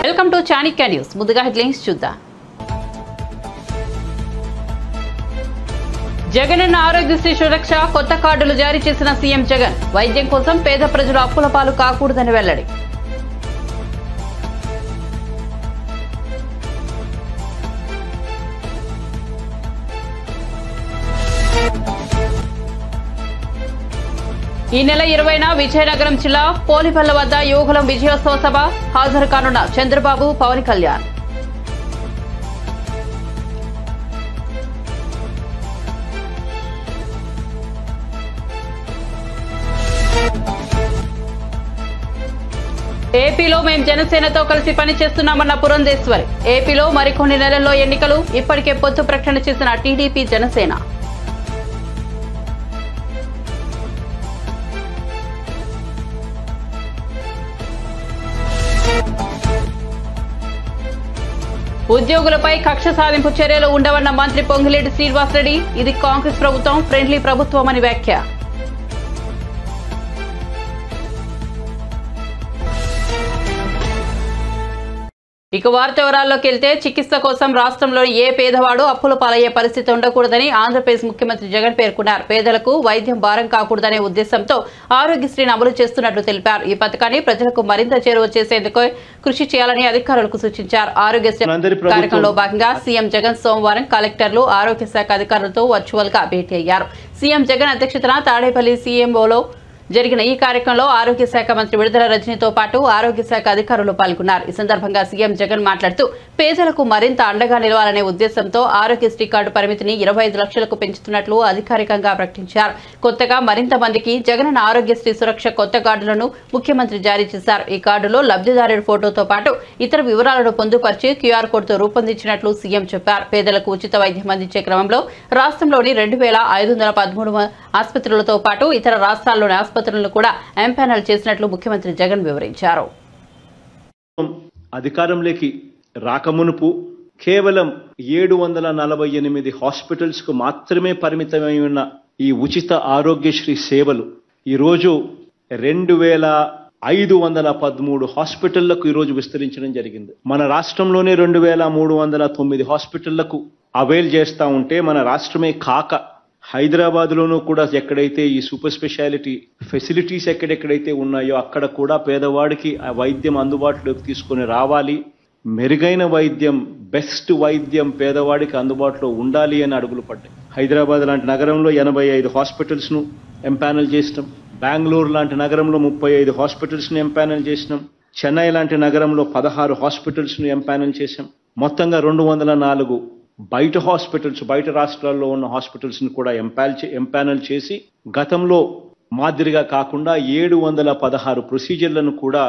Welcome to Chanakya news. ముందుగా headlines చూద్దాం. జగనన్న ఆరోగ్యశ్రీ సురక్ష కొత్త కార్డులు జారీ చేసిన సీఎం జగన్. వైద్యం కోసం పేద ప్రజలు అప్పుల పాలు కాకూడదని వెల్లడి. ఈ నెల 20న విజయనగరం జిల్లా పోలిపల్ల వద్ద యోగులం విజయోత్సవ సభ హాజరు కానున్న చంద్రబాబు, పవన్ కళ్యాణ్. ఏపీలో మేం జనసేనతో కలిసి పనిచేస్తున్నామన్న పురంధేశ్వరి. ఏపీలో మరికొన్ని నెలల్లో ఎన్నికలు. ఇప్పటికే పొత్తు ప్రకటన చేసిన టీడీపీ, జనసేన. ఉద్యోగులపై కక్ష సాధింపు చర్యలు ఉండవన్న మంత్రి పొంగిలేటి శ్రీనివాసరెడ్డి. ఇది కాంగ్రెస్ ప్రభుత్వం ఫ్రెండ్లీ ప్రభుత్వమని వ్యాఖ్య. ఇక వార్త వివరాల్లోకి వెళ్తే, చికిత్స కోసం రాష్ట్రంలోని ఏ పేదవాడు అప్పుల పాలయ్యే పరిస్థితి ఉండకూడదని ఆంధ్రప్రదేశ్ ముఖ్యమంత్రి జగన్ పేర్కొన్నారు. పేదలకు వైద్యం భారం కాకూడదనే ఉద్దేశంతో ఆరోగ్యశ్రీని అమలు చేస్తున్నట్లు తెలిపారు. ఈ పథకాన్ని ప్రజలకు మరింత చేరువ చేసేందుకు కృషి చేయాలని అధికారులకు సూచించారు. ఆరోగ్యశ్రీ కార్యక్రమంలో భాగంగా సీఎం జగన్ సోమవారం కలెక్టర్లు, ఆరోగ్య శాఖ అధికారులతో వర్చువల్ గా భేటీ అయ్యారు. సీఎం జగన్ అధ్యక్షతన తాడేపల్లి సీఎంఓలో జరిగిన ఈ కార్యక్రమంలో ఆరోగ్య శాఖ మంత్రి విడుదల రజనీతో పాటు ఆరోగ్య శాఖ అధికారులు పాల్గొన్నారు. ఈ సందర్భంగా సీఎం జగన్ మాట్లాడుతూ, పేదలకు మరింత అండగా నిలవాలనే ఉద్దేశంతో ఆరోగ్యశ్రీ కార్డు పరిమితిని 25 లక్షలకు పెంచుతున్నట్లు అధికారికంగా ప్రకటించారు. కొత్తగా మరింత మందికి జగనన్న ఆరోగ్యశ్రీ సురక్ష కొత్త కార్డులను ముఖ్యమంత్రి జారీ చేశారు. ఈ కార్డులో లబ్ధిదారుడి ఫోటోతో పాటు ఇతర వివరాలను పొందుపరిచి క్యూఆర్ కోడ్తో రూపొందించినట్లు సీఎం చెప్పారు. పేదలకు ఉచిత వైద్యం అందించే క్రమంలో రాష్ట్రంలోని 2513 ఆసుపత్రులతో పాటు ఇతర రాష్ట్రాల్లోని ఆసుపత్రులను కూడా ఎంపానల్ చేసినట్లు ముఖ్యమంత్రి జగన్ వివరించారు. అధికారంలోకి రాకమునుపు కేవలం 748 హాస్పిటల్స్ కు మాత్రమే పరిమితమై ఉన్న ఈ ఉచిత ఆరోగ్యశ్రీ సేవలు ఈరోజు 2513 హాస్పిటళ్లకు ఈరోజు విస్తరించడం జరిగింది. మన రాష్ట్రంలోనే 2309 హాస్పిటళ్లకు అవైల్ చేస్తా ఉంటే, మన రాష్ట్రమే కాక హైదరాబాద్ లోనూ కూడా ఎక్కడైతే ఈ సూపర్ స్పెషాలిటీ ఫెసిలిటీస్ ఎక్కడెక్కడైతే ఉన్నాయో అక్కడ కూడా పేదవాడికి ఆ వైద్యం అందుబాటులోకి తీసుకొని రావాలి. మెరుగైన వైద్యం, బెస్ట్ వైద్యం పేదవాడికి అందుబాటులో ఉండాలి అని అడుగులు పడ్డాయి. హైదరాబాద్ లాంటి నగరంలో 85 హాస్పిటల్స్ ను ఎంపానల్ చేసినాం. బెంగళూరు లాంటి నగరంలో 35 హాస్పిటల్స్ ను ఎంపానల్ చేసినాం. చెన్నై లాంటి నగరంలో 16 హాస్పిటల్స్ ను ఎంపానల్ చేశాం. మొత్తంగా 204 బయట హాస్పిటల్స్, బయట రాష్ట్రాల్లో ఉన్న హాస్పిటల్స్ ను కూడా ఎంపానల్ చేసి గతంలో మాదిరిగా కాకుండా 716 ప్రొసీజర్లను కూడా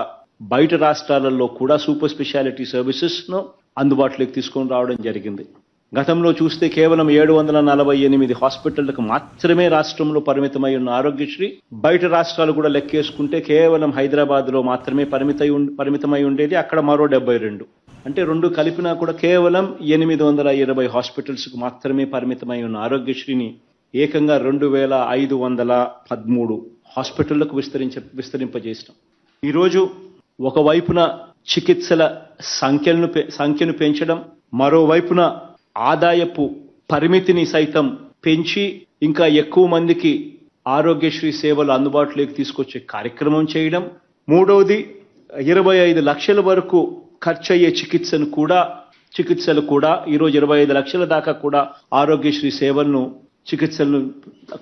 బయట రాష్ట్రాలలో కూడా సూపర్ స్పెషాలిటీ సర్వీసెస్ ను అందుబాటులోకి తీసుకొని రావడం జరిగింది. గతంలో చూస్తే కేవలం 748 హాస్పిటళ్లకు మాత్రమే రాష్ట్రంలో పరిమితమై ఉన్న ఆరోగ్యశ్రీ బయట రాష్ట్రాలు కూడా లెక్కేసుకుంటే కేవలం హైదరాబాద్ లో మాత్రమే పరిమితమై ఉండేది. అక్కడ మరో 72, అంటే రెండు కలిపినా కూడా కేవలం 820 హాస్పిటల్స్ కు మాత్రమే పరిమితమై ఉన్న ఆరోగ్యశ్రీని ఏకంగా 2513 హాస్పిటళ్లకు విస్తరింపజేసినాం. ఈరోజు ఒకవైపున చికిత్సల సంఖ్యను పెంచడం, మరోవైపున ఆదాయపు పరిమితిని సైతం పెంచి ఇంకా ఎక్కువ మందికి ఆరోగ్యశ్రీ సేవలు అందుబాటులోకి తీసుకొచ్చే కార్యక్రమం చేయడం. మూడవది, 25 లక్షల వరకు ఖర్చు అయ్యే చికిత్సలు కూడా ఈరోజు 25 లక్షల దాకా కూడా ఆరోగ్యశ్రీ చికిత్సలను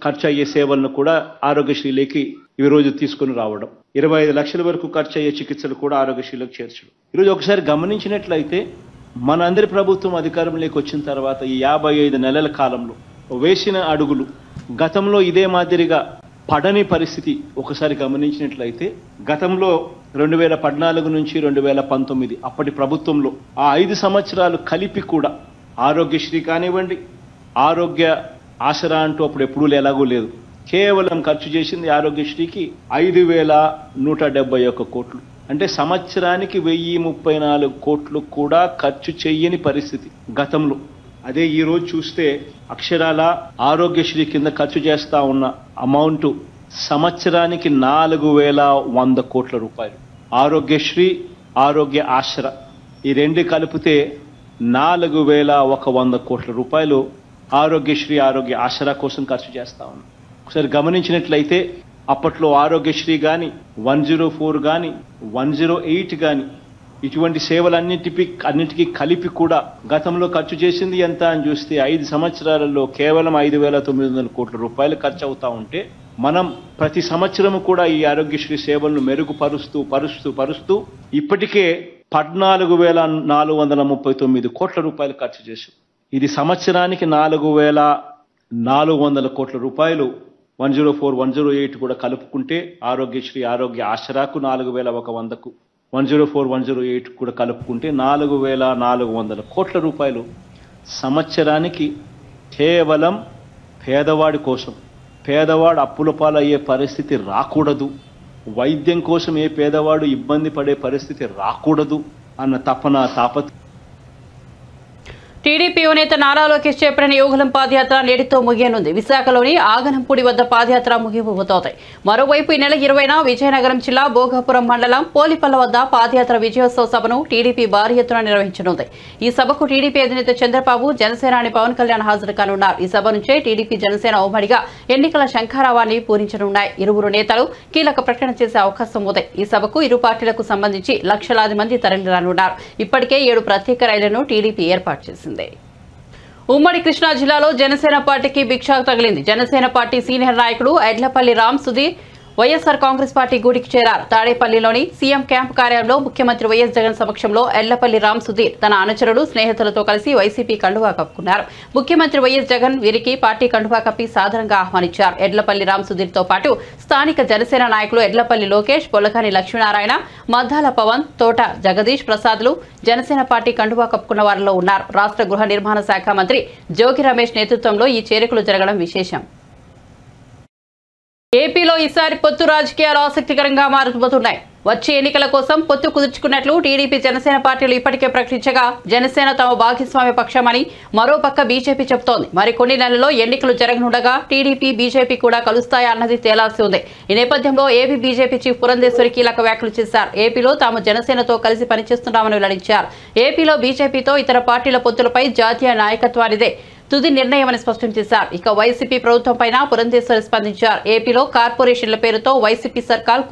ఖర్చు అయ్యే సేవలను కూడా ఆరోగ్యశ్రీలోకి ఈ రోజు తీసుకుని రావడం. 25 లక్షల వరకు ఖర్చు అయ్యే చికిత్సలు కూడా ఆరోగ్యశ్రీలోకి చేర్చడం. ఈరోజు ఒకసారి గమనించినట్లయితే మనందరి ప్రభుత్వం అధికారంలోకి వచ్చిన తర్వాత ఈ 55 నెలల కాలంలో వేసిన అడుగులు గతంలో ఇదే మాదిరిగా పడని పరిస్థితి ఒకసారి గమనించినట్లయితే, గతంలో 2014 నుంచి 2019 అప్పటి ప్రభుత్వంలో ఆ 5 సంవత్సరాలు కలిపి కూడా ఆరోగ్యశ్రీ కానివ్వండి, ఆరోగ్య ఆసరా అంటూ అప్పుడు ఎప్పుడూ ఎలాగూ లేదు, కేవలం ఖర్చు చేసింది ఆరోగ్యశ్రీకి 5171 కోట్లు. అంటే సంవత్సరానికి 1034 కోట్లు కూడా ఖర్చు చెయ్యని పరిస్థితి గతంలో. అదే ఈరోజు చూస్తే అక్షరాల ఆరోగ్యశ్రీ కింద ఖర్చు చేస్తా ఉన్న అమౌంట్ సంవత్సరానికి 4,100 కోట్ల రూపాయలు. ఆరోగ్యశ్రీ, ఆరోగ్య ఆశ్ర ఈ రెండు కలిపితే 4,100 కోట్ల రూపాయలు ఆరోగ్యశ్రీ, ఆరోగ్య ఆశ్ర కోసం ఖర్చు చేస్తా ఉన్నాం. ఒకసారి గమనించినట్లయితే అప్పట్లో ఆరోగ్యశ్రీ కానీ, 104 కానీ, 108 కానీ ఇటువంటి సేవలన్నిటికీ కలిపి కూడా గతంలో ఖర్చు చేసింది ఎంత అని చూస్తే 5 సంవత్సరాలలో కేవలం 5,900 కోట్ల రూపాయలు ఖర్చు అవుతా ఉంటే మనం ప్రతి సంవత్సరము కూడా ఈ ఆరోగ్యశ్రీ సేవలను మెరుగుపరుస్తూ ఇప్పటికే 14,439 కోట్ల రూపాయలు ఖర్చు చేశాం. ఇది సంవత్సరానికి 4,400 కోట్ల రూపాయలు. 104, 108 కూడా కలుపుకుంటే ఆరోగ్యశ్రీ, ఆరోగ్య ఆశ్రాకు 4,100కు, 104, 108 కూడా కలుపుకుంటే 4,400 కోట్ల రూపాయలు సంవత్సరానికి కేవలం పేదవాడి కోసం. పేదవాడు అప్పుల పాలయ్యే పరిస్థితి రాకూడదు, వైద్యం కోసం ఏ పేదవాడు ఇబ్బంది పడే పరిస్థితి రాకూడదు అన్న తాపత్రయం. టీడీపీ యువనేత నారా లోకేష్ చేపట్టిన యువగలం పాదయాత్ర నేటితో ముగియనుంది. విశాఖలోని ఆగనంపూడి వద్ద పాదయాత్ర ముగిపోతోంది. మరోవైపు ఈ నెల 20న విజయనగరం జిల్లా భోగాపురం మండలం పోలిపల్ల వద్ద పాదయాత్ర విజయోత్సవ సభను టీడీపీ భారీ ఎత్తున నిర్వహించనుంది. ఈ సభకు టీడీపీ అధినేత చంద్రబాబు, జనసేనాని పవన్ కళ్యాణ్ హాజరు కానున్నారు. ఈ సభ నుంచే టీడీపీ, జనసేన ఉమ్మడిగా ఎన్నికల శంఖారావాన్ని పూరించనున్నాయి. ఇరువురు నేతలు కీలక ప్రకటన చేసే అవకాశం ఉంది. ఈ సభకు ఇరు పార్టీలకు సంబంధించి లక్షలాది మంది తరలిరానున్నారు. ఇప్పటికే 7 ప్రత్యేక రైళ్లను టీడీపీ ఏర్పాటు చేసింది. ఉమ్మడి కృష్ణా జిల్లాలో జనసేన పార్టీకి భిక్ష తగిలింది. జనసేన పార్టీ సీనియర్ నాయకుడు ఎడ్లపల్లి రామ్ సుధీర్ వైఎస్ఆర్ కాంగ్రెస్ పార్టీ గూటికి చేరారు. తాడేపల్లిలోని సీఎం క్యాంప్ కార్యాలయంలో ముఖ్యమంత్రి వైఎస్ జగన్ సమక్షంలో ఎడ్లపల్లి రామ్ సుధీర్ తన అనుచరులు, స్నేహితులతో కలిసి వైసీపీ కండువా కప్పుకున్నారు. ముఖ్యమంత్రి వైఎస్ జగన్ వీరికి పార్టీ కండువా కప్పి సాదరంగా ఆహ్వానించారు. ఎడ్లపల్లి రామ్ సుధీర్ తో పాటు స్థానిక జనసేన నాయకులు ఎడ్లపల్లి లోకేష్, పొలకాని లక్ష్మీనారాయణ, మద్దాల పవన్, తోట జగదీష్ ప్రసాద్లు జనసేన పార్టీ కండువా కప్పుకున్న వారిలో ఉన్నారు. రాష్ట్ర గృహ నిర్మాణ శాఖ మంత్రి జోగి రమేష్ నేతృత్వంలో ఈ చేరికలు జరగడం విశేషం. ఏపీలో ఈసారి పొత్తు రాజకీయాలు ఆసక్తికరంగా మారబోతున్నాయి. వచ్చే ఎన్నికల కోసం పొత్తు కుదుర్చుకున్నట్లు టీడీపీ, జనసేన పార్టీలు ఇప్పటికే ప్రకటించగా జనసేన తమ భాగస్వామ్య పక్షమని మరోపక్క బీజేపీ చెబుతోంది. మరికొన్ని నెలల్లో ఎన్నికలు జరగనుండగా టీడీపీ, బీజేపీ కూడా కలుస్తాయా అన్నది తేలాల్సి ఉంది. ఈ నేపథ్యంలో ఏపీ బీజేపీ చీఫ్ పురంధేశ్వరి కీలక వ్యాఖ్యలు చేశారు. ఏపీలో తాము జనసేనతో కలిసి పనిచేస్తున్నామని వెల్లడించారు. ఏపీలో బీజేపీతో ఇతర పార్టీల పొత్తులపై జాతీయ నాయకత్వానిదే తుది నిర్ణయమని స్పష్టం చేశారు. ఇక వైసీపీ ప్రభుత్వంపై పురంధేశ్వరి స్పందించారు. ఏపీలో కార్పొరేషన్ల పేరుతో వైసీపీ సర్కార్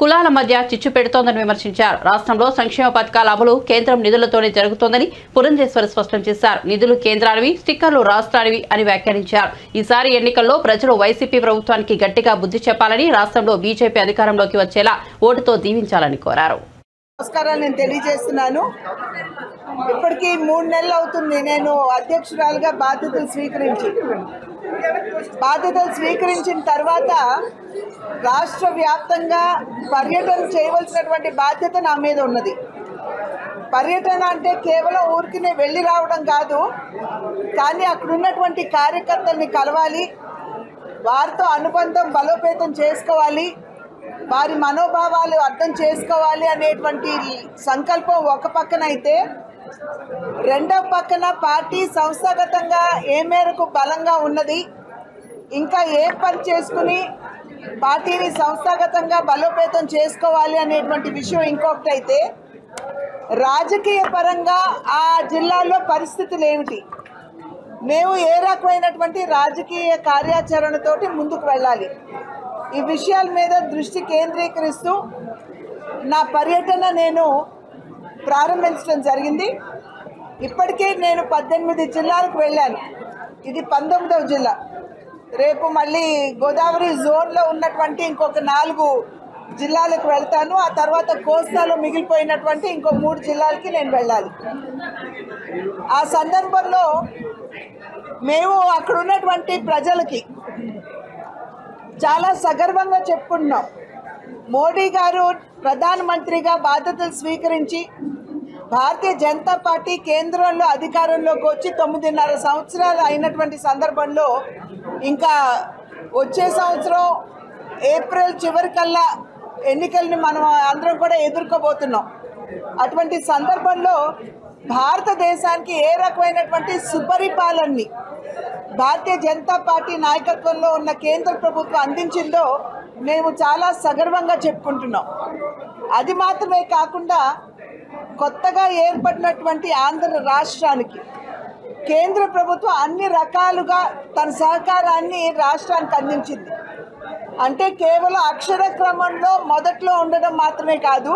కులాల మధ్య చిచ్చు పెడుతోందని విమర్శించారు. రాష్ట్రంలో సంక్షేమ పథకాల అమలు కేంద్రం నిధులతోనే జరుగుతోందని పురంధేశ్వరి స్పష్టం చేశారు. నిధులు కేంద్రానివి, స్టిక్కర్లు రాష్ట్రానివి అని వ్యాఖ్యానించారు. ఈసారి ఎన్నికల్లో ప్రజలు వైసీపీ ప్రభుత్వానికి గట్టిగా బుద్ధి చెప్పాలని, రాష్ట్రంలో బీజేపీ అధికారంలోకి వచ్చేలా ఓటుతో దీవించాలని కోరారు. నమస్కారాలు నేను తెలియజేస్తున్నాను. ఇప్పటికీ 3 నెలలు అవుతుంది నేను అధ్యక్షురాలుగా బాధ్యతలు స్వీకరించిన తర్వాత రాష్ట్ర వ్యాప్తంగా పర్యటన చేయవలసినటువంటి బాధ్యత నా మీద ఉన్నది. పర్యటన అంటే కేవలం ఊరికినే వెళ్ళి రావడం కాదు, కానీ అక్కడ ఉన్నటువంటి కార్యకర్తల్ని కలవాలి, వారితో అనుబంధం బలోపేతం చేసుకోవాలి, వారి మనోభావాలు అర్థం చేసుకోవాలి అనేటువంటి సంకల్పం ఒక పక్కన అయితే, రెండవ పక్కన పార్టీ సంస్థాగతంగా ఏ మేరకు బలంగా ఉన్నది, ఇంకా ఏ పని చేసుకుని పార్టీని సంస్థాగతంగా బలోపేతం చేసుకోవాలి అనేటువంటి విషయం ఇంకొకటి అయితే, రాజకీయ పరంగా ఆ జిల్లాలో పరిస్థితులు ఏమిటి, మేము ఏ రకమైనటువంటి రాజకీయ కార్యాచరణతోటి ముందుకు వెళ్ళాలి, ఈ విషయాల మీద దృష్టి కేంద్రీకరిస్తూ నా పర్యటన నేను ప్రారంభించడం జరిగింది. ఇప్పటికే నేను 18 జిల్లాలకు వెళ్ళాను. ఇది 19వ జిల్లా. రేపు మళ్ళీ గోదావరి జోన్లో ఉన్నటువంటి ఇంకొక 4 జిల్లాలకు వెళ్తాను. ఆ తర్వాత కోస్తాలో మిగిలిపోయినటువంటి ఇంకో 3 జిల్లాలకి నేను వెళ్ళాలి. ఆ సందర్భంలో మేము అక్కడ ఉన్నటువంటి ప్రజలకి చాలా సగర్వంగా చెప్పుకుంటున్నాం. మోడీ గారు ప్రధానమంత్రిగా బాధ్యతలు స్వీకరించి భారతీయ జనతా పార్టీ కేంద్రంలో అధికారంలోకి వచ్చి 9.5 సంవత్సరాలు అయినటువంటి సందర్భంలో ఇంకా వచ్చే సంవత్సరం ఏప్రిల్ చివరికల్లా ఎన్నికల్ని మనం అందరం కూడా ఎదుర్కోబోతున్నాం. అటువంటి సందర్భంలో భారతదేశానికి ఏ రకమైనటువంటి సుపరిపాలనని భారతీయ జనతా పార్టీ నాయకత్వంలో ఉన్న కేంద్ర ప్రభుత్వం అందించిందో మేము చాలా సగర్వంగా చెప్పుకుంటున్నాం. అది మాత్రమే కాకుండా కొత్తగా ఏర్పడినటువంటి ఆంధ్ర రాష్ట్రానికి కేంద్ర ప్రభుత్వం అన్ని రకాలుగా తన సహకారాన్ని రాష్ట్రానికి అందించింది. అంటే కేవలం అక్షర క్రమంలో మొదట్లో ఉండడం మాత్రమే కాదు,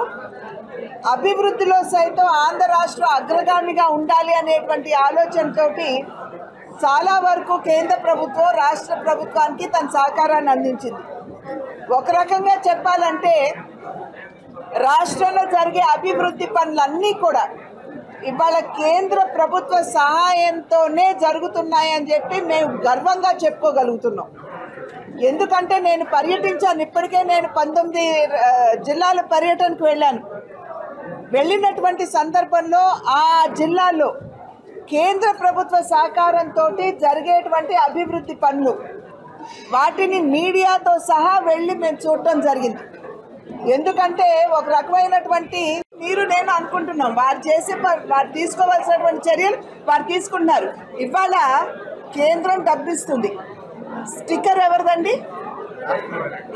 అభివృద్ధిలో సైతం ఆంధ్ర రాష్ట్రం అగ్రగామిగా ఉండాలి అనేటువంటి ఆలోచనతోటి చాలా వరకు కేంద్ర ప్రభుత్వం రాష్ట్ర ప్రభుత్వానికి తన సహకారాన్ని అందించింది. ఒక రకంగా చెప్పాలంటే రాష్ట్రంలో జరిగే అభివృద్ధి పనులన్నీ కూడా ఇవాళ కేంద్ర ప్రభుత్వ సహాయంతోనే జరుగుతున్నాయని చెప్పి మేము గర్వంగా చెప్పుకోగలుగుతున్నాం. ఎందుకంటే నేను పర్యటించాను, ఇప్పటికే నేను 19 జిల్లాల పర్యటనకు వెళ్ళాను. వెళ్ళినటువంటి సందర్భంలో ఆ జిల్లాలో కేంద్ర ప్రభుత్వ సహకారంతో జరిగేటువంటి అభివృద్ధి పనులు వాటిని మీడియాతో సహా వెళ్ళి మేము చూడటం జరిగింది. ఎందుకంటే ఒక రకమైనటువంటి మీరు నేను అనుకుంటున్నాం వారు తీసుకోవాల్సినటువంటి చర్యలు వారు తీసుకుంటున్నారు. ఇవాళ కేంద్రం డబ్బిస్తుంది, స్టిక్కర్ ఎవరిదండి?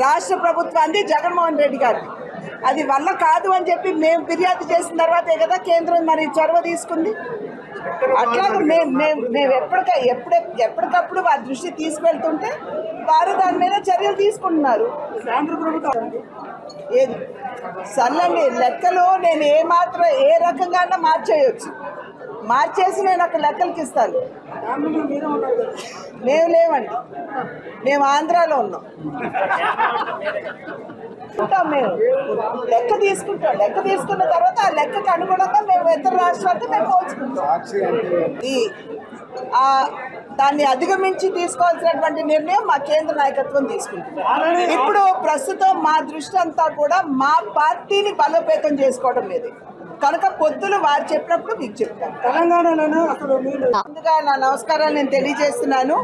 రాష్ట్ర ప్రభుత్వాన్ని, జగన్మోహన్ రెడ్డి గారిది. అది వల్ల కాదు అని చెప్పి మేము ఫిర్యాదు చేసిన తర్వాతే కదా కేంద్రం మరి చొరవ తీసుకుంది. అట్లాగే మేము ఎప్పటికప్పుడు వారి దృష్టి తీసుకెళ్తుంటే వారు దాని మీద చర్యలు తీసుకుంటున్నారు. కేంద్ర ప్రభుత్వం ఏది సర్లండి, లెక్కలు నేను ఏ రకంగా మార్చేయచ్చు, మార్చేసి నేను అక్కడ లెక్కలకి ఇస్తాను. మేము లేవండి, మేము ఆంధ్రాలో ఉన్నాం. మేము లెక్క తీసుకుంటాం. లెక్క తీసుకున్న తర్వాత ఆ లెక్కకు అనుగుణంగా మేము ఇతర రాష్ట్రాలతో మేము పోల్చుకుంటాం. దాన్ని అధిగమించి తీసుకోవాల్సినటువంటి నిర్ణయం మా కేంద్ర నాయకత్వం తీసుకుంటుంది. ఇప్పుడు ప్రస్తుతం మా దృష్టి అంతా కూడా మా పార్టీని బలోపేతం చేసుకోవడం లేదు కనుక పొద్దులు వారు చెప్పినప్పుడు మీకు చెప్తాను. తెలంగాణలోనే అసలు ముందుగా నా నమస్కారాలు నేను తెలియజేస్తున్నాను.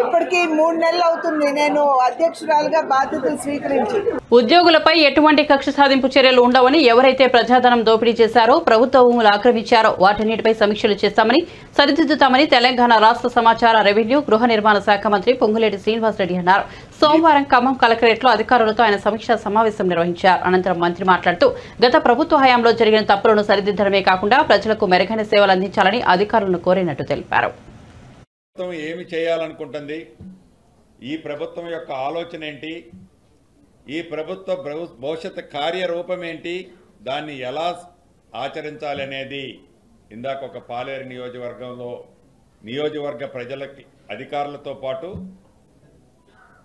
ఇప్పటికీ 3 నెలలు అవుతుంది నేను అధ్యక్షురాలుగా బాధ్యతలు స్వీకరించి. ఉద్యోగులపై ఎటువంటి కక్ష సాధింపు చర్యలు ఉండవని, ఎవరైతే ప్రజాధనం దోపిడీ చేశారో, ప్రభుత్వ భూములు ఆక్రమించారో వాటన్నిటిపై సమీక్షలు చేస్తామని, సరిదిద్దుతామని తెలంగాణ రాష్ట్ర సమాచార, రెవెన్యూ, గృహ నిర్మాణ శాఖ మంత్రి పొంగులేటి శ్రీనివాసరెడ్డి అన్నారు. సోమవారం ఖమ్మం కలెక్టరేట్లో అధికారులతో ఆయన సమీక్షా సమావేశం నిర్వహించారు. అనంతరం మంత్రి మాట్లాడుతూ గత ప్రభుత్వ హయాంలో జరిగిన తప్పులను సరిదిద్దడమే కాకుండా ప్రజలకు మెరుగైన సేవలు అందించాలని అధికారులను కోరినట్టు తెలిపారు. ఏమి చేయాలనుకుంటుంది, ఈ ప్రభుత్వం యొక్క ఆలోచన ఏంటి, ఈ ప్రభుత్వ భవిష్యత్ కార్యరూపం ఏంటి, దాన్ని ఎలా ఆచరించాలి అనేది ఇందాక ఒక పాలేరు నియోజకవర్గంలో నియోజకవర్గ ప్రజలకి అధికారులతో పాటు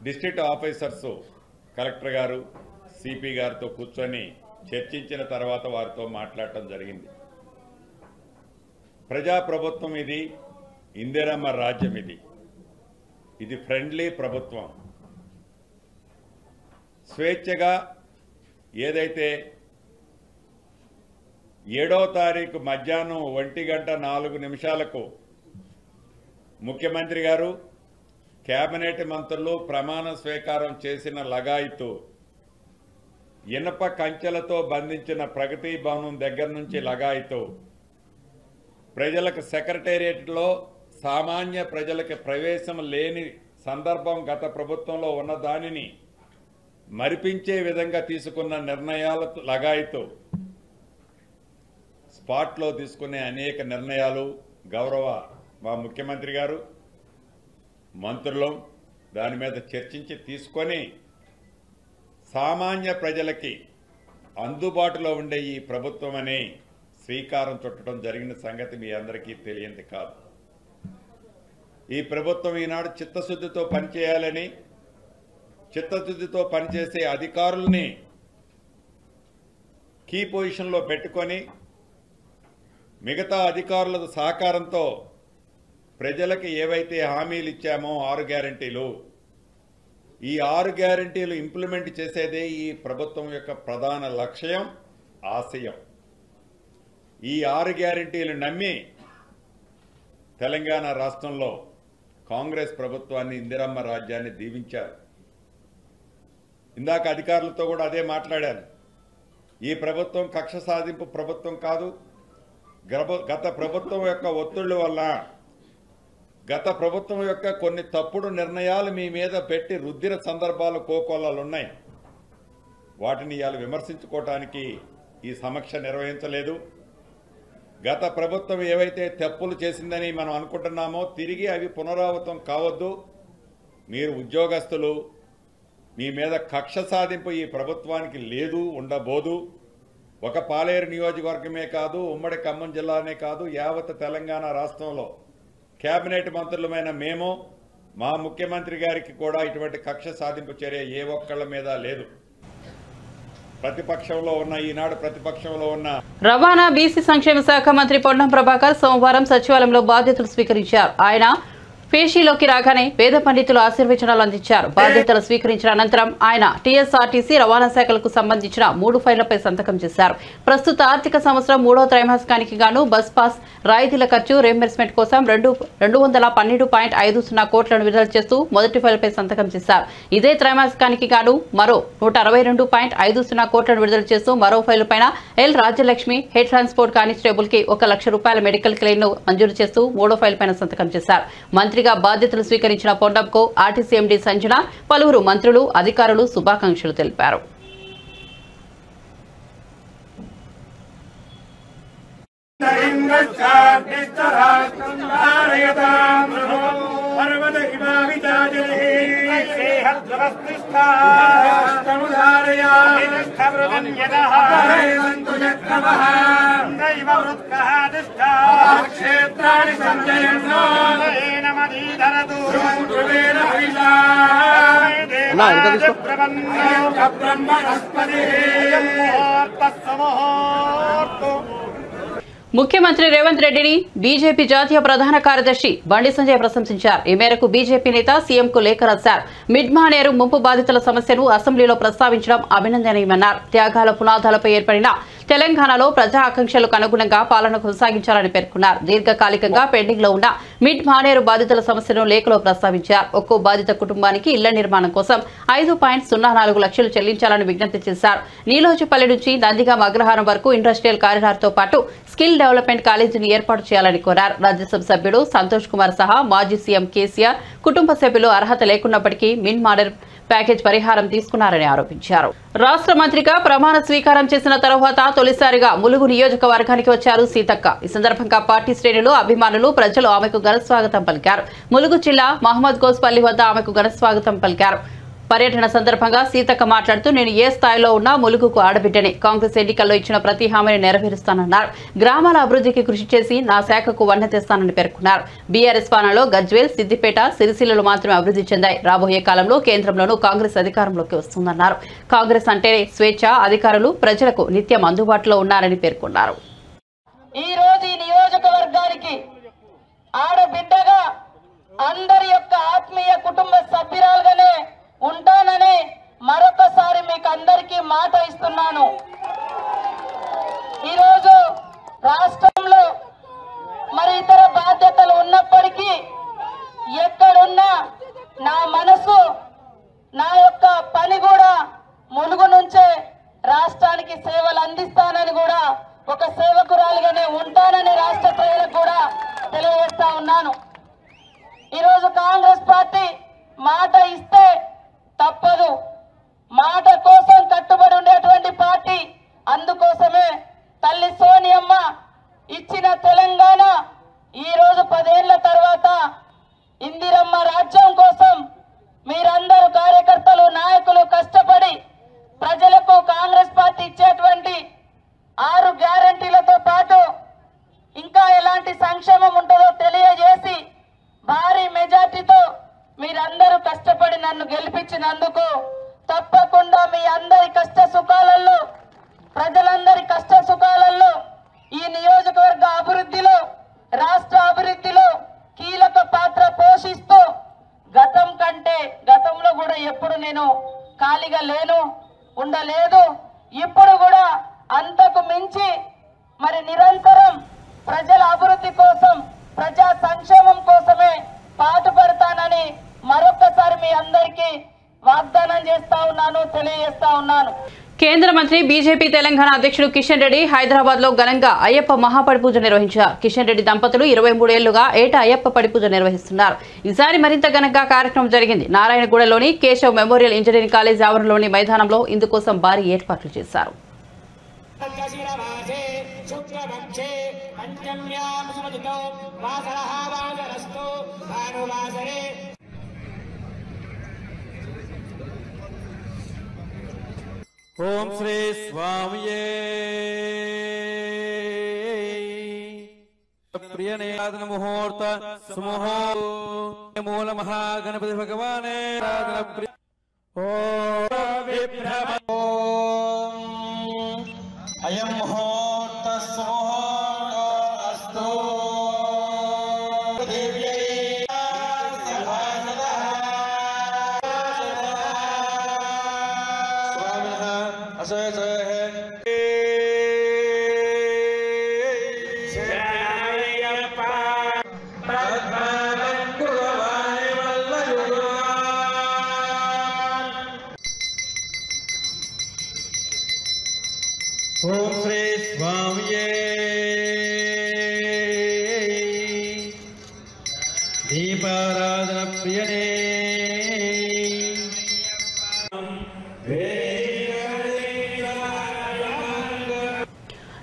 డిస్ట్రిక్ట్ ఆఫీసర్స్, కలెక్టర్ గారు, సిపి గారితో కూర్చొని చర్చించిన తర్వాత వారితో మాట్లాడటం జరిగింది. ప్రజాప్రభుత్వం ఇది, ఇందిరమ్మ రాజ్యం ఇది ఫ్రెండ్లీ ప్రభుత్వం. స్వేచ్ఛగా ఏదైతే 7వ తారీఖు మధ్యాహ్నం 1:04 ముఖ్యమంత్రి గారు, కేబినెట్ మంత్రులు ప్రమాణ స్వీకారం చేసిన లగాయితూ ఇనప కంచెలతో బంధించిన ప్రగతి భవనం దగ్గర నుంచి లగాయితూ ప్రజలకు సెక్రటేరియట్లో సామాన్య ప్రజలకు ప్రవేశం లేని సందర్భం గత ప్రభుత్వంలో ఉన్న దానిని మరిపించే విధంగా తీసుకున్న నిర్ణయాల లగాయితూ స్పాట్లో తీసుకునే అనేక నిర్ణయాలు గౌరవ మా ముఖ్యమంత్రి గారు, మంత్రులు దాని మీద చర్చించి తీసుకొని సామాన్య ప్రజలకి అందుబాటులో ఉండే ఈ ప్రభుత్వం అనే శ్రీకారం చుట్టడం జరిగిన సంగతి మీ అందరికీ తెలియంది కాదు. ఈ ప్రభుత్వం ఈనాడు చిత్తశుద్ధితో పనిచేయాలని, చిత్తశుద్ధితో పనిచేసే అధికారుల్ని కీ పొజిషన్లో పెట్టుకొని మిగతా అధికారుల సహకారంతో ప్రజలకు ఏవైతే హామీలు ఇచ్చామో 6 గ్యారంటీలు, ఈ 6 గ్యారంటీలు ఇంప్లిమెంట్ చేసేదే ఈ ప్రభుత్వం యొక్క ప్రధాన లక్ష్యం, ఆశయం. ఈ 6 గ్యారంటీలు నమ్మి తెలంగాణ రాష్ట్రంలో కాంగ్రెస్ ప్రభుత్వాన్ని, ఇందిరమ్మ రాజ్యాన్ని దీవించారు. ఇందాక అధికారులతో కూడా అదే మాట్లాడాను. ఈ ప్రభుత్వం కక్ష సాధింపు ప్రభుత్వం కాదు, గత ప్రభుత్వం యొక్క ఒత్తిళ్ల వల్ల, గత ప్రభుత్వం యొక్క కొన్ని తప్పుడు నిర్ణయాలు మీ మీద పెట్టి రుద్దిన సందర్భాలు కోకొల్లలున్నాయి. వాటిని ఇవాళ విమర్శించుకోవటానికి ఈ సమీక్ష నిర్వహించలేదు. గత ప్రభుత్వం ఏవైతే తప్పులు చేసిందని మనం అనుకుంటున్నామో తిరిగి అవి పునరావృతం కావద్దు. మీరు ఉద్యోగస్తులు, మీ మీద కక్ష సాధింపు ఈ ప్రభుత్వానికి లేదు, ఉండబోదు. ఒక పాలేరు నియోజకవర్గమే కాదు, ఉమ్మడి ఖమ్మం జిల్లానే కాదు, యావత్ తెలంగాణ రాష్ట్రంలో కేబినెట్ మంత్రులమైన మేము, మా ముఖ్యమంత్రి గారికి కూడా ఇటువంటి కక్ష సాధింపు చర్య ఏ ఒక్కళ్ళ మీద లేదు. ప్రతిపక్షంలో ఉన్న ఈనాడు ప్రతిపక్షంలో ఉన్న రవాణా బీసీ సంక్షేమ శాఖ మంత్రి పొన్నం ప్రభాకర్ సోమవారం సచివాలయంలో బాధ్యతలు స్వీకరించారు. ఆయన పేషీలోకి రాగానే వేద పండితులు ఆశీర్వచనాలు అందించారు. బాధ్యతలు స్వీకరించిన అనంతరం ఆయన టీఎస్ఆర్టీసీ రవాణా శాఖలకు సంబంధించిన 3 ఫైళ్లపై సంతకం చేశారు. ప్రస్తుత ఆర్థిక సంవత్సరం 3వ త్రైమాసికానికి గాను బస్ పాస్ రాయితీల ఖర్చు రీయింబర్స్మెంట్ కోసం 212.50 కోట్లను విడుదల చేస్తూ మొదటి ఫైల్పై సంతకం చేశారు. ఇదే త్రైమాసికానికి గాను మరో 162.50 కోట్లను విడుదల చేస్తూ మరో ఫైలు పైన L Rajyalakshmi head transport constable కి 1 లక్ష రూపాయల మెడికల్ క్లెయిమ్ ను మంజూరు చేస్తూ 3వ ఫైల్ పైన సంతకం చేశారు. మంత్రిగా బాధ్యతలు స్వీకరించిన పొన్నంకు ఆర్టీసీ ఎండీ సంజన, పలువురు మంత్రులు, అధికారులు శుభాకాంక్షలు తెలిపారు. ముఖ్యమంత్రి రేవంత్ రెడ్డిని బీజేపీ జాతీయ ప్రధాన కార్యదర్శి బండి సంజయ్ ప్రశంసించారు. ఈ మేరకు బీజేపీ నేత సీఎంకు లేఖ రాశారు. మిడ్మానేరు ముంపు బాధితుల సమస్యను అసెంబ్లీలో ప్రస్తావించడం అభినందనీయమన్నారు. త్యాగాల పునాదాలపై ఏర్పడిన తెలంగాణలో ప్రజా ఆకాంక్షలకు అనుగుణంగా పాలన కొనసాగించాలని పేర్కొన్నారు. దీర్ఘకాలికంగా పెండింగ్ లో ఉన్న మిడ్ మానేరు బాధితుల సమస్యను లేఖలో ప్రస్తావించారు. ఒక్కో బాధిత కుటుంబానికి ఇళ్ల నిర్మాణం కోసం 5.04 లక్షలు చెల్లించాలని విజ్ఞప్తి చేశారు. నీలోజుపల్లి నుంచి నందిగామ అగ్రహారం వరకు ఇండస్ట్రియల్ కారిడార్ తో పాటు స్కిల్ డెవలప్మెంట్ కాలేజీని ఏర్పాటు చేయాలని కోరారు. రాజ్యసభ సభ్యుడు సంతోష్ కుమార్ సహా మాజీ సీఎం కేసీఆర్ కుటుంబ సభ్యులు అర్హత లేకున్నప్పటికీ మిడ్ మానేరు ప్యాకేజ్ పరిహారం తీసుకున్నారని ఆరోపించారు. రాష్ట్ర మంత్రిగా ప్రమాణ స్వీకారం చేసిన తరువాత తొలిసారిగా ములుగు నియోజకవర్గానికి వచ్చారు సీతక్క. ఈ సందర్భంగా పార్టీ శ్రేణులు, అభిమానులు, ప్రజలు ఆమెకు ఘన స్వాగతం పలికారు. ములుగు జిల్లా మహమ్మద్ గోస్పల్లి వద్ద ఆమెకు ఘన స్వాగతం పలికారు. పర్యటన సందర్భంగా సీతక్క మాట్లాడుతూ, నేను ఏ స్థాయిలో ఉన్నా ములుగుకు ఆడబిడ్డనే. కాంగ్రెస్ ఎన్నికల్లో ఇచ్చిన ప్రతి హామీని నెరవేరుస్తానన్నారు. గ్రామాల అభివృద్ధికి కృషి చేసి నా శాఖకు వన్నె తెస్తానని పేర్కొన్నారు. బీఆర్ఎస్ పాలనలో గజ్వేల్, సిద్దిపేట, సిరిసిల్లలో మాత్రమే అభివృద్ధి చెందాయి. రాబోయే కాలంలో కేంద్రంలోనూ కాంగ్రెస్ అధికారంలోకి వస్తుందన్నారు. కాంగ్రెస్ అంటేనే స్వేచ్ఛ, అధికారులు ప్రజలకు నిత్యం అందుబాటులో ఉన్నారని పేర్కొన్నారు. ఈ రోజు ఈ నియోజకవర్గానికి ఆడబిడ్డగా అందరి యొక్క ఆత్మీయ కుటుంబ సభ్యురాలుగానే ఉంటానని మరొకసారి మీకు అందరికీ మాట ఇస్తున్నాను. ఈరోజు రాష్ట్రంలో మరి ఇతర బాధ్యతలు ఉన్నప్పటికీ ఎక్కడున్నా నా మనసు, నా యొక్క పని కూడా ములుగు నుంచే రాష్ట్రానికి సేవలు అందిస్తానని కూడా, ఒక సేవకురాలుగానే ఉంటానని రాష్ట్ర ప్రజలకు కూడా తెలియజేస్తా ఉన్నాను. ఈరోజు కాంగ్రెస్ పార్టీ మాట ఇస్తే తప్పదు, మాట కోసం కట్టుబడి ఉండేటువంటి పార్టీ. అందుకోసమే తల్లి సోనియమ్మ ఇచ్చిన తెలంగాణ ఈ రోజు 10 ఏళ్ల తర్వాత ఇందిరమ్మ రాజ్యం కోసం మీరందరూ కార్యకర్తలు, నాయకులు కష్టపడి ప్రజలకు కాంగ్రెస్ పార్టీ ఇచ్చేటువంటి 6 గ్యారంటీలతో పాటు ఇంకా ఎలాంటి సంక్షేమం ఉంటుందో తెలియజేసి భారీ మెజార్టీతో మీరందరూ కష్టపడి నన్ను గెలిపించినందుకు తప్పకుండా మీ అందరి కష్ట సుఖాలలో, ప్రజలందరి కష్ట సుఖాలలో, ఈ నియోజకవర్గ అభివృద్ధిలో, రాష్ట్ర అభివృద్ధిలో కీలక పాత్ర పోషిస్తూ గతం కంటే, గతంలో కూడా ఎప్పుడు నేను ఖాళీగా లేను, ఉండలేదు. ఇప్పుడు కూడా అంతకు మించి మరి నిరంతరం ప్రజల అభివృద్ధి కోసం, ప్రజా సంక్షేమం కోసమే పాటుపడతానని మరొకసారి మీ అందరికీ వాగ్దానం చేస్తా ఉన్నాను, తెలియజేస్తా ఉన్నాను. కేంద్ర మంత్రి బీజేపీ తెలంగాణ అధ్యక్షుడు కిషన్ రెడ్డి హైదరాబాద్ లో ఘనంగా అయ్యప్ప మహాపడి పూజ నిర్వహించారు. కిషన్ రెడ్డి దంపతులు 23 ఏళ్లుగా ఏటా అయ్యప్ప పడి పూజ నిర్వహిస్తున్నారు. ఈసారి మరింత ఘనంగా కార్యక్రమం జరిగింది. నారాయణగూడలోని కేశవ్ మెమోరియల్ ఇంజనీరింగ్ కాలేజ్ ఆవరణలోని మైదానంలో ఇందుకోసం భారీ ఏర్పాట్లు చేశారు. ओम श्री स्वामिये प्रियनेदन मुहूर्त सुमुहूर्त मूल महागणपति भगवाने अयं मुहूर्त सुमुहूर्त अस्तु ओम श्री स्वामिये दीपाराधन प्रियने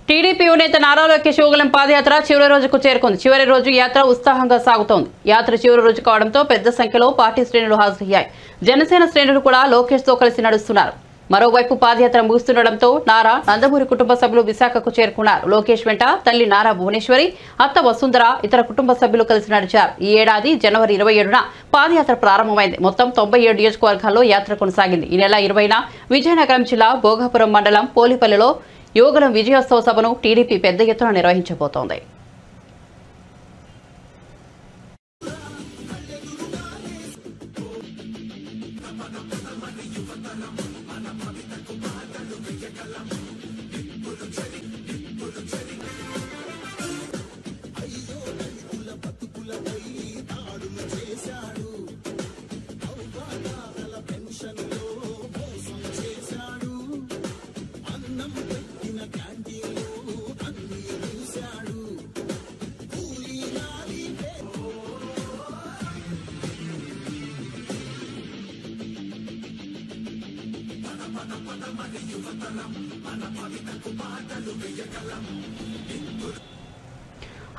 టీడీపీ నేత నారా లోకేష్ యువగళం పాదయాత్ర చివరి రోజుకు చేరుకుంది. చివరి రోజు యాత్ర ఉత్సాహంగా సాగుతోంది. యాత్ర చివరి రోజు కావడంతో పెద్ద సంఖ్యలో పార్టీ శ్రేణులు హాజరయ్యాయి. జనసేన శ్రేణులు కూడా లోకేష్ తో కలిసి నడుస్తున్నారు. మరోవైపు పాదయాత్ర ముగుస్తుండటంతో నారా నందమూరి కుటుంబ సభ్యులు విశాఖకు చేరుకున్నారు. లోకేష్ వెంట తల్లి నారా భువనేశ్వరి, అత్త వసుంధర, ఇతర కుటుంబ సభ్యులు కలిసి నడిచారు. ఈ ఏడాది జనవరి 27న పాదయాత్ర ప్రారంభమైంది. మొత్తం 97 నియోజకవర్గాల్లో యాత్ర కొనసాగింది. ఈ నెల 20న విజయనగరం జిల్లా భోగాపురం మండలం పోలిపల్లిలో యువగళం విజయోత్సవ సభను టీడీపీ పెద్ద ఎత్తున నిర్వహించబోతోంది.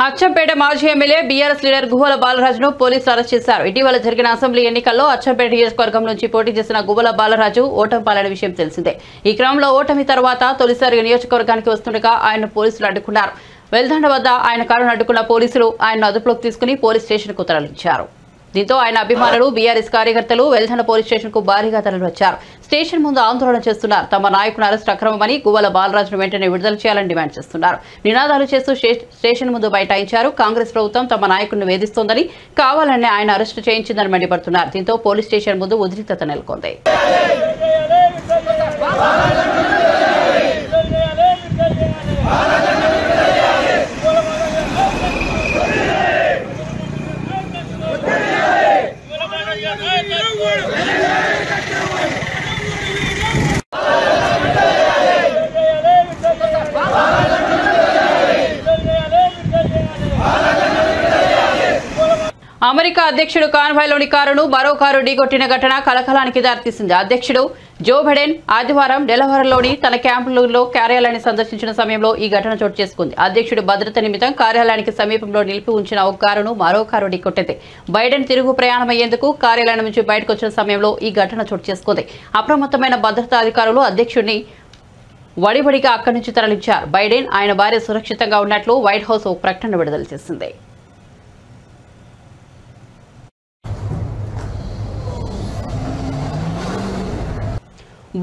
అచ్చంపేట మాజీ ఎమ్మెల్యే బీఆర్ఎస్ లీడర్ గువ్వల బాలరాజును పోలీసులు అరెస్ట్ చేశారు. ఇటీవల జరిగిన అసెంబ్లీ ఎన్నికల్లో అచ్చంపేట నియోజకవర్గం నుంచి పోటీ చేసిన గువ్వల బాలరాజు ఓటమి పాలైన విషయం తెలిసిందే. ఈ క్రమంలో ఓటమి తర్వాత తొలిసారిగా నియోజకవర్గానికి వస్తుండగా ఆయన పోలీసులు అడ్డుకున్నారు. వెల్దండ వద్ద ఆయన కారును అడ్డుకున్న పోలీసులు ఆయన్ను అదుపులోకి తీసుకుని పోలీస్ స్టేషన్కు తరలించారు. దీంతో ఆయన అభిమానులు, బీఆర్ఎస్ కార్యకర్తలు వెల్దండ పోలీస్ స్టేషన్కు భారీగా తరలివచ్చారు. స్టేషన్ ముందు ఆందోళన చేస్తున్నారు. తమ నాయకుని అరెస్ట్ అక్రమమని, గువ్వల బాలరాజును వెంటనే విడుదల చేయాలని డిమాండ్ చేస్తున్నారు. నినాదాలు చేస్తూ స్టేషన్ ముందు బైఠాయించారు. కాంగ్రెస్ ప్రభుత్వం తమ నాయకుడిని వేధిస్తోందని, కావాలని ఆయన అరెస్టు చేయించిందని మండిపడుతున్నారు. దీంతో పోలీస్ స్టేషన్ ముందు ఉద్రిక్తత నెలకొంది. అమెరికా అధ్యక్షుడు కాన్వాయ్లోని కారును మరో కారు ఢీకొట్టిన ఘటన కలకలానికి దారితీసింది. అధ్యక్షుడు జో బైడెన్ ఆదివారం డెలవరలోని తన క్యాంపులో కార్యాలయాన్ని సందర్శించిన సమయంలో ఈ ఘటన చోటు చేసుకుంది. అధ్యక్షుడు భద్రత నిమిత్తం కార్యాలయానికి సమీపంలో నిలిపి ఉంచిన ఒక కారును మరో కారు ఢీకొట్టింది. బైడెన్ తిరుగు ప్రయాణమయ్యేందుకు కార్యాలయం నుంచి బయటకు వచ్చిన సమయంలో ఈ ఘటన చోటు చేసుకుంది. అప్రమత్తమైన భద్రతా అధికారులు అధ్యక్షుడిని వడివడిగా అక్కడి నుంచి తరలించారు. బైడెన్, ఆయన భార్య సురక్షితంగా ఉన్నట్లు వైట్ హౌస్ ఒక ప్రకటన విడుదల చేసింది.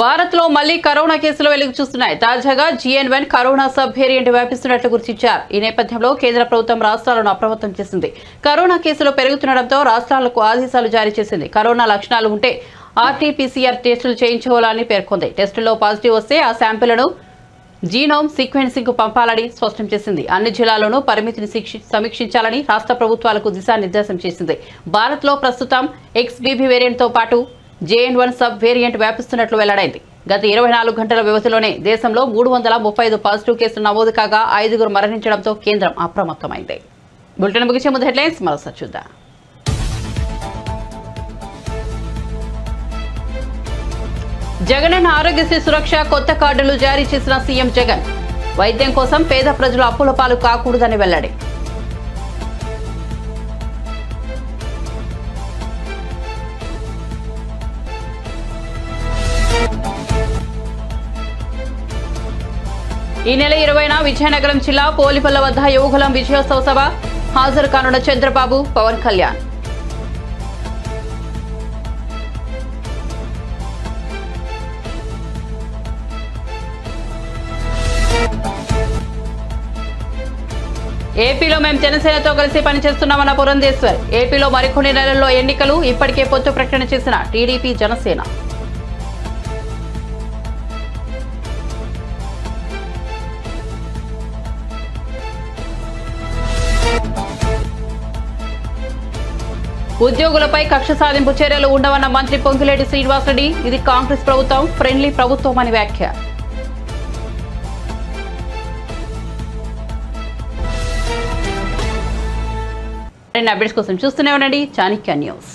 భారత్ లో మళ్లీ కరోనా కేసులు వెలుగు చూస్తున్నాయి. తాజాగా GN1 కరోనా సబ్ వేరియంట్ వ్యాపిస్తున్నట్లు గుర్తించారు. ఈ నేపథ్యంలో కేంద్ర ప్రభుత్వం రాష్ట్రాలను అప్రమత్తం చేసింది. కరోనా కేసులు పెరుగుతుండటంతో రాష్ట్రాలకు ఆదేశాలు జారీ చేసింది. కరోనా లక్షణాలు ఉంటే RT-PCR టెస్టులు చేయించుకోవాలని పేర్కొంది. టెస్టుల్లో పాజిటివ్ వస్తే ఆ శాంపిళ్లను జీనోమ్ సీక్వెన్సింగ్ కు పంపాలని స్పష్టం చేసింది. అన్ని జిల్లాల్లోనూ పరిమితిని సమీక్షించాలని రాష్ట్ర ప్రభుత్వాలకు దిశానిర్దేశం చేసింది. భారత్ లో ప్రస్తుతం XBB వేరియంట్ తో పాటు JN1 సబ్ వేరియంట్ వ్యాపిస్తున్నట్లు వెల్లడైంది. గత 24 గంటల వ్యవధిలోనే దేశంలో 335 పాజిటివ్ కేసులు నమోదు కాగా 5 మరణించడంతో కేంద్రం అప్రమత్తమైంది. బులెటిన్ ముగించే ముందు హెడ్లైన్స్ మరోసారి చూద్దాం. జగనన్న ఆరోగ్యశ్రీ సురక్ష కొత్త కార్డులు జారీ చేసిన సీఎం జగన్. వైద్యం కోసం పేద ప్రజలు అప్పుల పాలు కాకూడదని వెల్లడి. ఈ నెల 20న విజయనగరం జిల్లా పోలిపల్ల వద్ద యోగులం విజయోత్సవ సభ హాజరు కానున్న చంద్రబాబు, పవన్ కళ్యాణ్. ఏపీలో మేము జనసేనతో కలిసి పనిచేస్తున్నామన్న పురంధేశ్వర్. ఏపీలో మరికొన్ని నెలల్లో ఎన్నికలు, ఇప్పటికే పొత్తు ప్రకటన చేసిన టీడీపీ, జనసేన. ఉద్యోగులపై కక్ష సాధింపు చర్యలు ఉండవన్న మంత్రి పొంగులేటి శ్రీనివాసరెడ్డి. ఇది కాంగ్రెస్ ప్రభుత్వం ఫ్రెండ్లీ ప్రభుత్వం అని వ్యాఖ్య. అప్డేట్స్ కోసం చూస్తూనే ఉండండి చాణక్య న్యూస్.